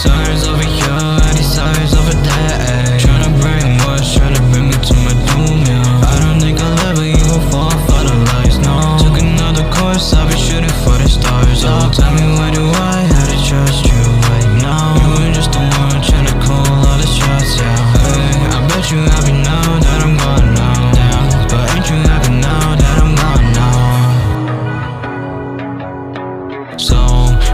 Stars over here, and these stars over there. Tryna brainwash, tryna bring me to my doom, yeah. I don't think I'll ever even fall for the lies, no. Took another course, I'll be shooting for the stars. Oh, tell me why do I have to trust you right now? You were just the one tryna call all the shots, yeah. Hey, I bet you happy now that I'm gone now, damn. But ain't you happy now that I'm gone now? So,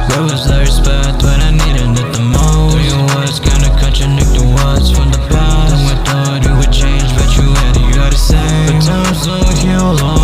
where was the respect when I needed it the most? Though your words kinda contradict the words from the past. Then I thought you would change, but you had to say. But times don't heal all